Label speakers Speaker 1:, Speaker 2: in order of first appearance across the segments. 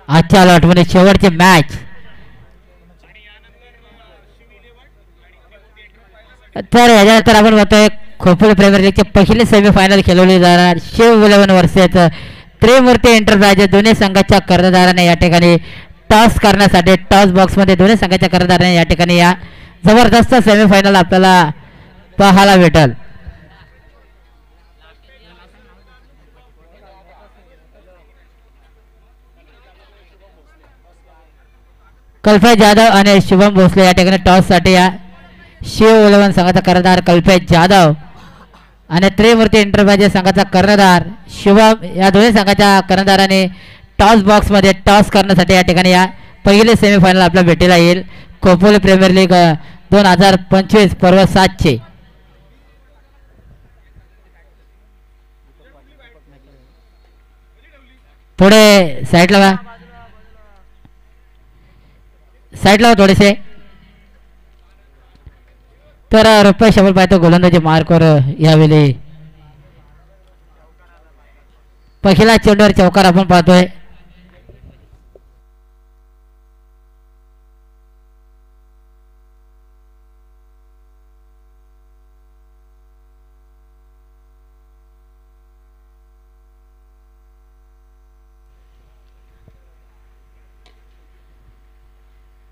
Speaker 1: आजच्या लॉटमध्ये शेवटची मॅच. तर याच्यानंतर आपण बघतोय खोपोली प्रीमियर लीगचे पहिले सेमीफायनल खेळवले जाणार. शिव 11 वर्सेस त्रिमूर्ती एंटरप्राइजेस. दोन्ही संघाच्या कर्णधाराने या ठिकाणी टॉस करण्यासाठी टॉस बॉक्समध्ये दोन्ही संघाच्या कर्णधाराने या ठिकाणी या जबरदस्त सेमीफायनल आपल्याला पाहायला भेटेल. कल्पेश जाधव आणि शुभम भोसले या ठिकाणी टॉस साठी या शिव 11 संघाचा कर्णधार कल्पेश जाधव आणि त्रिमूर्ती एंटरप्राइजेस संघाचा कर्णधार शुभम या दोन्ही संघाच्या कर्णधाराने टॉस बॉक्स मध्ये टॉस करण्यासाठी या ठिकाणी या पहिले सेमीफायनल आपल्या भेटीला येईल. खोपोली प्रीमियर लीग 2025 पर्व 7 पुढे साईडला थोडेसे. तर रुपये शंभर पाहतो गोलंदाजी मार्कवर यावेळी पहिला चेंडूवर चौकार आपण पाहतोय.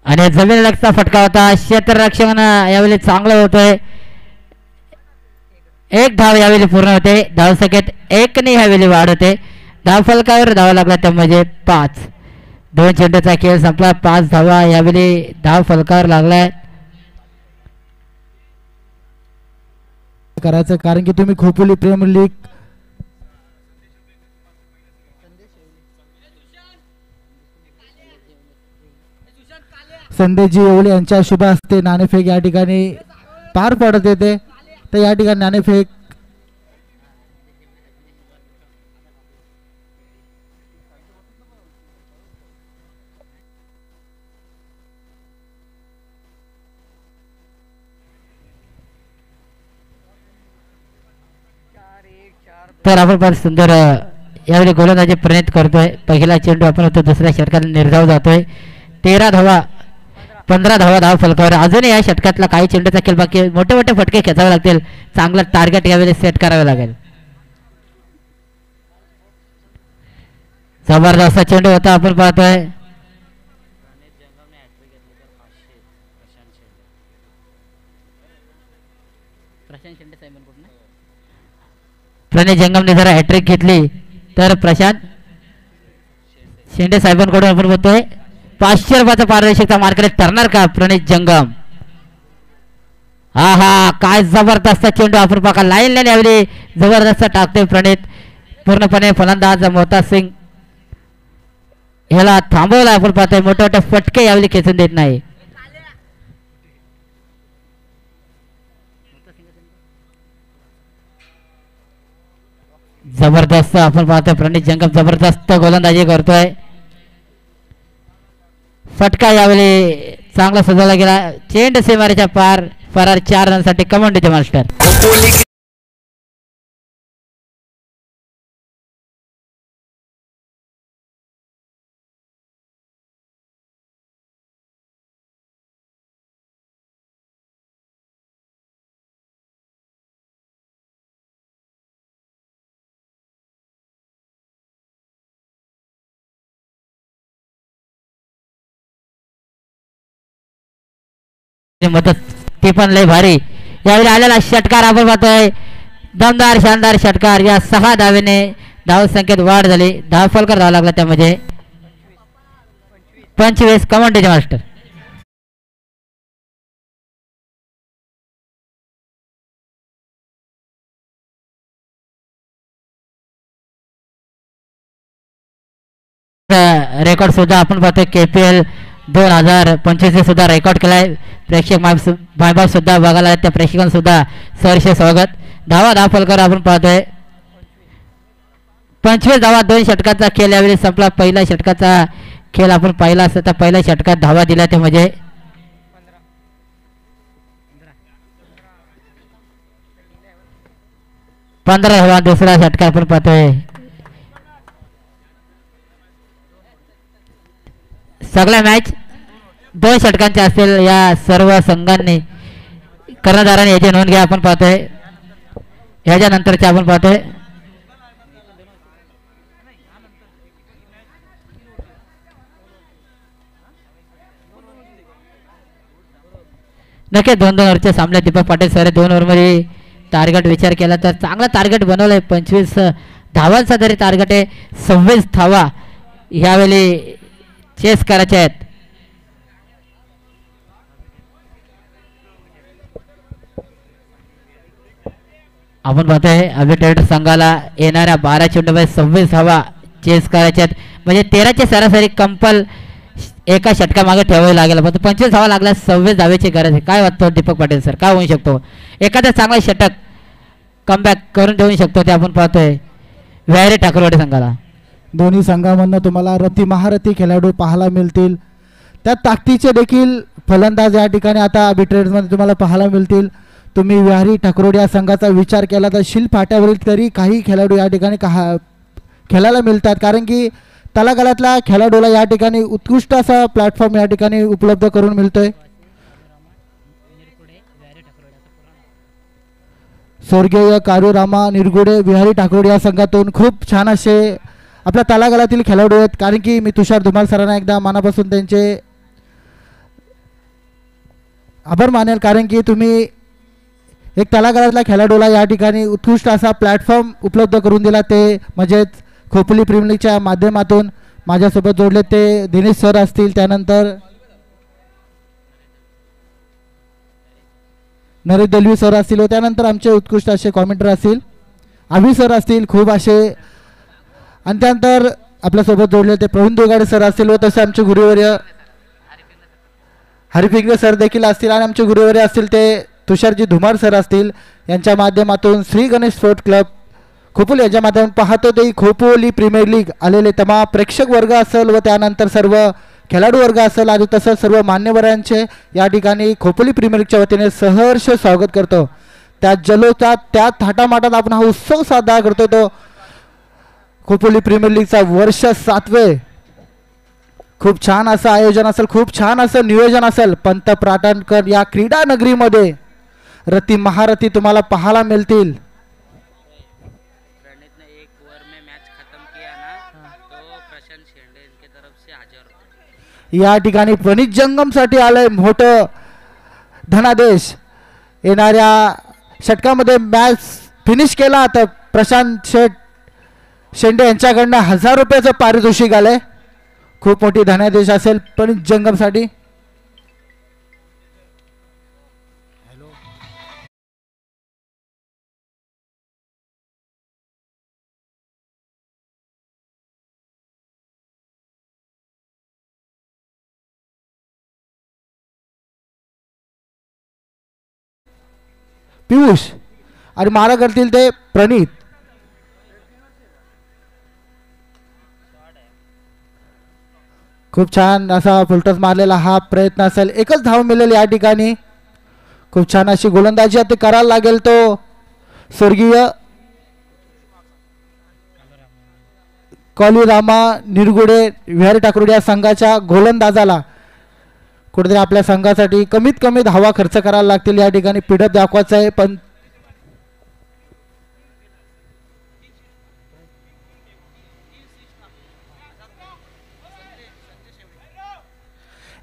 Speaker 1: आणि जमीन लगचा फटका होता. क्षेत्ररक्षण यावेळी चांगलं होतोय. एक धाव यावेळी पूर्ण होते. धावसंख्येत 1 ने यावेळी वाढ होते. धाव फलकावर धावा लागला त्या म्हणजे 5. 2 चेंडूचा खेळ संपला. 5 धावा यावेळी धाव फलकावर लागलाय.
Speaker 2: करायचं कारण की तुम्ही खोपोली प्रीमियर लीग संदेशजी येवले यांच्या शुभ हस्ते नाणेफेक या ठिकाणी पार पडत येते. तर या ठिकाणी नाणेफेक
Speaker 1: तर आपण फार सुंदर यावेळी गोलंदाजी प्रणित करतोय. पहिला चेंडू आपण होतो दुसऱ्या षटकाला निर्धाव जातोय. 13 धावा 15 धावा धाव फलकावर. अजूनही या षटकातला काही चेंडूचा खेळ बाकी. मोठे मोठे फटके खेचावे लागतील. चांगलं टार्गेट यावेळी सेट करावे लागेल. जबरदस्त चेंडू होता आपण पाहतोय. प्रणित जंगमने जरा हॅट्रिक घेतली तर प्रशांत शेंडे साहेबांकडून आपण बोलतोय 500 रुपयाचा पारदर्शकता मार्केट ठरणार का प्रणित जंगम. हा हा काय जबरदस्त चेंडू आपण बघा. लाईन लाईन यावेळी जबरदस्त टाकतोय प्रणित. पूर्णपणे फलंदाज मोहताज सिंग ह्याला थांबवला आपण पाहतोय. मोठे मोठे फटके यावेळी खेचून देत नाही. जबरदस्त आपण पाहतोय प्रणित जंगम जबरदस्त गोलंदाजी करतोय. फटका यावेळी चांगला सजवला गेला. चेंडू सीमारेच्या पार फरार 4 रनसाठी कमांडोचे मास्टर. मदत ते पण लय भारी यावेळी आलेला षटकार आपण पाहतोय. दमदार शानदार षटकार. या 6 धावेने धाव संख्येत वाढ झाली. धाव फलकर धावा लागला त्यामध्ये 25 कमांडोचे मास्टर. रेकॉर्ड सुद्धा आपण पाहतोय KPL 2025 सुद्धा रेकॉर्ड केलाय. प्रेक्षक मायबाप सुद्धा बघायला त्या प्रेक्षकांसुद्धा सहर्ष स्वागत. धाव फलकर आपण पाहतोय. 25 धावा 2 षटकाचा खेळ यावेळी संपला. पहिला षटकाचा खेळ आपण पाहिला असता तर पहिल्या षटकात धावा दिल्या ते म्हणजे 15 धावा. दुसरा षटकार आपण पाहतोय सगळ्या मॅच 2 षटकांच्या असतील या सर्व संघांनी कर्णधाराने याची नोंद घ्या. आपण पाहतोय ह्याच्यानंतरचे आपण पाहतोय नक्की 2-2 ओव्हरच्या सामन्यात दीपक पाटील सर 2 ओव्हरमध्ये टार्गेट विचार केला तर चांगला टार्गेट बनवलंय. 25 धावांचा तरी टार्गेट आहे. 26 धावा ह्यावेळी चेस करायचे आहेत. आपण पाहतोय अभिटेट संघाला येणाऱ्या 12 चेंडूमध्ये 26 धावा चेस करायच्या आहेत. म्हणजे 13ची सरासरी कंपल एका षटका मागे ठेवावी लागेल. पण 25 धावा लागल्या 26 धावेची गरज आहे. काय वाटतं दीपक पाटील सर काय होऊ शकतो? एखादा चांगला षटक कमबॅक करून देऊ शकतो ते आपण पाहतोय व्यारे ठाकरवाडी संघाला.
Speaker 2: दोन्ही संघामधनं तुम्हाला रती महारथी खेळाडू पाहायला मिळतील. त्या ताकदीचे देखील फलंदाज या ठिकाणी आता आर्बिट्रेजमध्ये तुम्हाला पाहायला मिळतील. तुम्ही विहारी ठाकरोड या संघाचा विचार केला तर शिलफाट्यावरील तरी काही खेळाडू या ठिकाणी खेळायला मिळतात. कारण की तळागाळातल्या खेळाडूला या ठिकाणी उत्कृष्ट असा प्लॅटफॉर्म या ठिकाणी उपलब्ध करून मिळतोय. स्वर्गीय कारूरामा निरगुडे विहारी ठाकरोड या संघातून खूप छान असे आपल्या तळागाळातील खेळाडू आहेत. कारण की मी तुषार धुमाल सरांना एकदा मनापासून त्यांचे आभार मानेल. कारण की तुम्ही एक तळागाळातल्या खेळाडूला या ठिकाणी उत्कृष्ट असा प्लॅटफॉर्म उपलब्ध करून दिला. ते म्हणजेच खोपोली प्रीमियर लीगच्या माध्यमातून माझ्यासोबत जोडले ते दिनेश सर असतील, त्यानंतर नरेश दलवी सर असतील व त्यानंतर आमचे उत्कृष्ट असे कॉमेंटर असतील आभी सर असतील खूप असे, आणि त्यानंतर आपल्यासोबत जोडले ते प्रवीण दोगाडे सर असतील व तसे आमचे गुरुवर्य हरिपिंगे सर देखील असतील, आणि आमचे गुरुवर्य असतील ते तुषारजी धुमार सर असतील. यांच्या माध्यमातून श्री गणेश स्पोर्ट क्लब खोपोली याच्या माध्यमातून पाहतो ते खोपोली प्रीमियर लीग आलेले तमाम प्रेक्षक वर्ग असेल व त्यानंतर सर्व खेळाडू वर्ग असेल आणि तसंच सर्व मान्यवरांचे या ठिकाणी खोपोली प्रीमियर लीगच्या वतीने सहर्ष स्वागत करतो. त्या जल्लोषात त्या थाटामाटात आपण हा उत्सव साजरा करतो. तो खोपोली प्रीमियर लीगचा वर्ष 7वे खूप छान असं आयोजन असेल, खूप छान असं नियोजन असेल. पंतप्रधानकर या क्रीडा नगरीमध्ये रती महारथी तुम्हाला पाहायला मिळतील. या ठिकाणी प्रणित जंगमसाठी आलंय मोठं धनादेश. येणाऱ्या षटकामध्ये मॅच फिनिश केला तर प्रशांत शेंडे यांच्याकडनं 1000 रुपयाचं पारितोषिक आलंय. खूप मोठी धनादेश असेल प्रणित जंगमसाठी. पियुष आणि मारा करतील ते प्रणित. खूप छान असा फुलटॉस मारलेला हा प्रयत्न असेल. एकच धाव मिळेल या ठिकाणी. खूप छान अशी गोलंदाजी आता करायला लागेल तो स्वर्गीय कालूरामा निरगुडे विहारी ठाकरोड या संघाच्या गोलंदाजाला. कुठेतरी आपल्या संघासाठी कमीत कमी धावा खर्च करायला लागतील या ठिकाणी पिढप दाखवायचं आहे. पण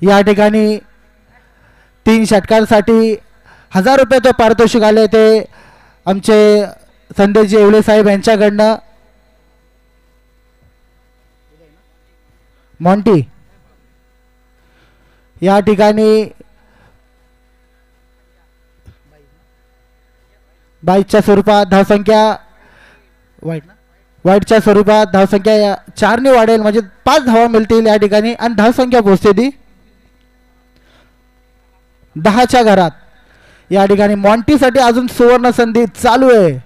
Speaker 2: या ठिकाणी 3 षटकांसाठी 1000 रुपयाचं पारितोषिक आले ते आमचे संदेशजी येवले साहेब यांच्याकडनं. मॉन्टी या ठिकाणी 22च्या स्वरूपात धावसंख्या वाईटच्या स्वरूपात धावसंख्या 4 ने वाढेल. म्हणजे 5 धावा मिळतील या ठिकाणी आणि धावसंख्या पोहोचते ती 10च्या घरात. या ठिकाणी मॉन्टीसाठी अजून सुवर्ण संधी चालू आहे.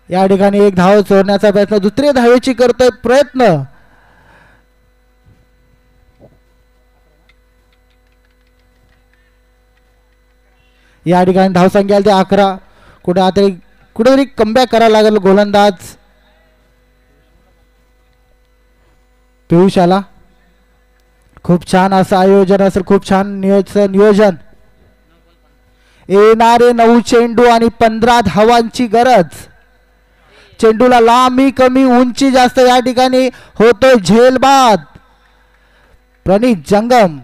Speaker 2: या ठिकाणी एक धाव चोरण्याचा प्रयत्न, दुसरी धावेची करतोय प्रयत्न. या ठिकाणी धावसंख्या ते 11. कुठे आता कुठेतरी कमबॅक करायला लागेल गोलंदाज पियुष आला. खूप छान असं आयोजन असेल, खूप छान नियोजन. येणारे 9 चेंडू आणि 15 धावांची गरज. चेंडूला लांबी कमी उंची जास्त, या ठिकाणी होतोय झेलबाद. प्रणित जंगम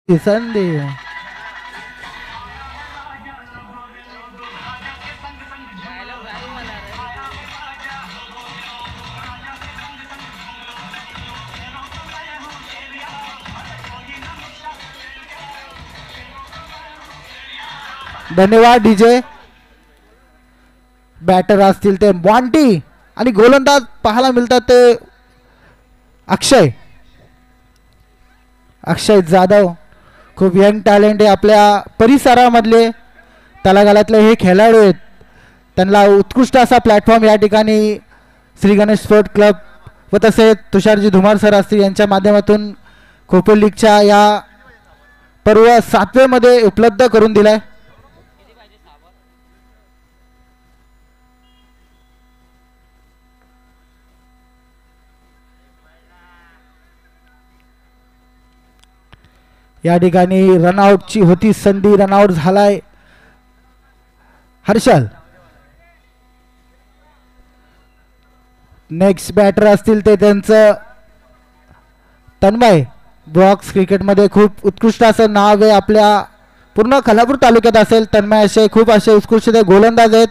Speaker 2: संधी. धन्यवाद डीजे. बॅटर असतील ते मॉन्टी आणि गोलंदाज पाहायला मिळतात ते अक्षय जाधव. खूप यंग टॅलेंट आहे आपल्या परिसरामधले तळागाळातले हे खेळाडू आहेत. त्यांना उत्कृष्ट असा प्लॅटफॉर्म या ठिकाणी श्री गणेश स्पोर्ट क्लब व तसेच तुषारजी धुमार सर असतील यांच्या माध्यमातून खो खो लीगच्या या पर्व 7वे मध्ये उपलब्ध करून दिलाय. या ठिकाणी रनआउटची होती संधी, रनआउट झालाय हर्षल. नेक्स्ट बॅटर असतील ते त्यांचं तन्मय. बॉक्स क्रिकेटमध्ये खूप उत्कृष्ट असं नाव आहे आपल्या पूर्ण कोल्हापूर तालुक्यात असेल. तन्मय असे खूप असे उत्कृष्ट गोलंदाज आहेत.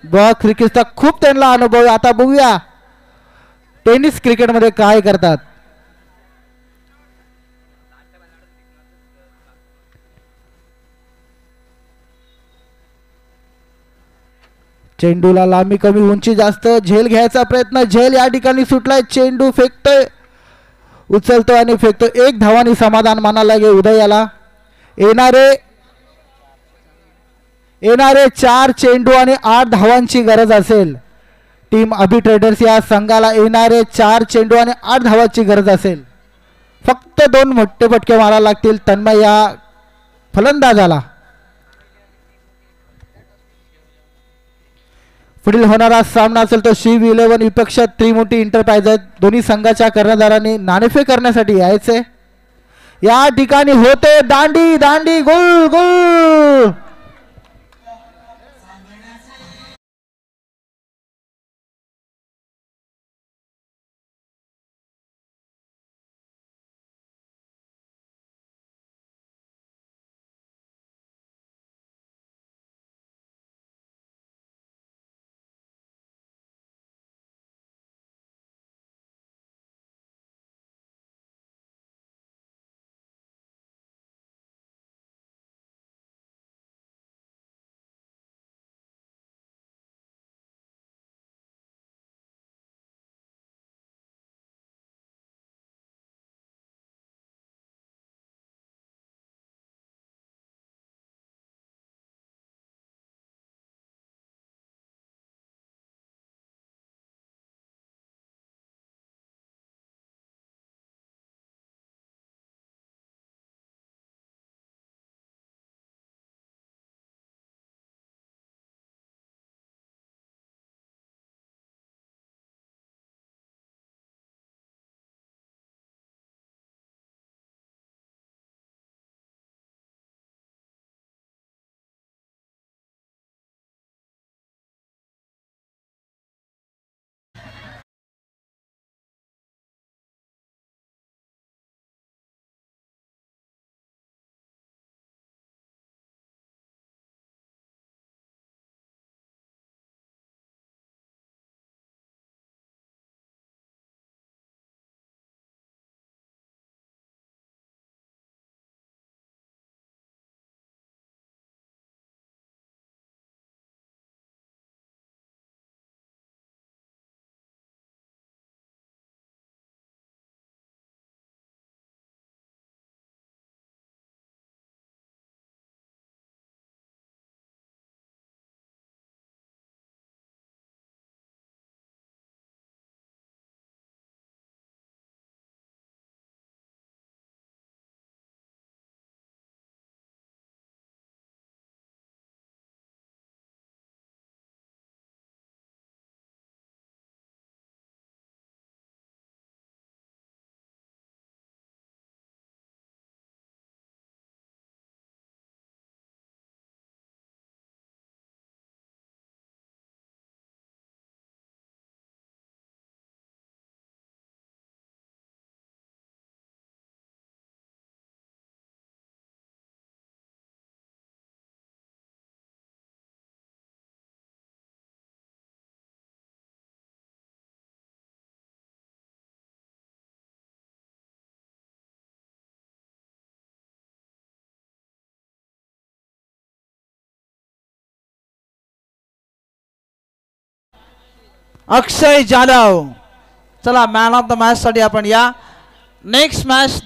Speaker 2: बॉक्स क्रिकेटचा खूप त्यांना अनुभव आहे. आता बघूया टेनिस क्रिकेटमध्ये काय करतात. चेंडूला लांबी कमी उंची जास्त, झेल घ्यायचा प्रयत्न, झेल या ठिकाणी सुटलाय. चेंडू फेकतोय, उचलतो आणि फेकतो. 1 धावांनी समाधान मानायला लागेल उदयाला. येणारे 4 चेंडू आणि 8 धावांची गरज असेल. टीम अभि ट्रेडर्स या संघाला येणारे 4 चेंडू आणि 8 धावांची गरज असेल. फक्त 2 मोठे फटके मारायला लागतील तन्मय या फलंदाजाला. पुढील होणारा सामना असेल तो शिव 11 विपक्ष त्रिमुठी इंटरप्राइजेस. दोन्ही संघाच्या कर्णधारांनी नाणेफेक करण्यासाठी यायचे. या ठिकाणी होते दांडी दांडी गोल गोल.
Speaker 3: अक्षय जाधव. चला मॅन ऑफ द मॅच साठी आपण या. Next match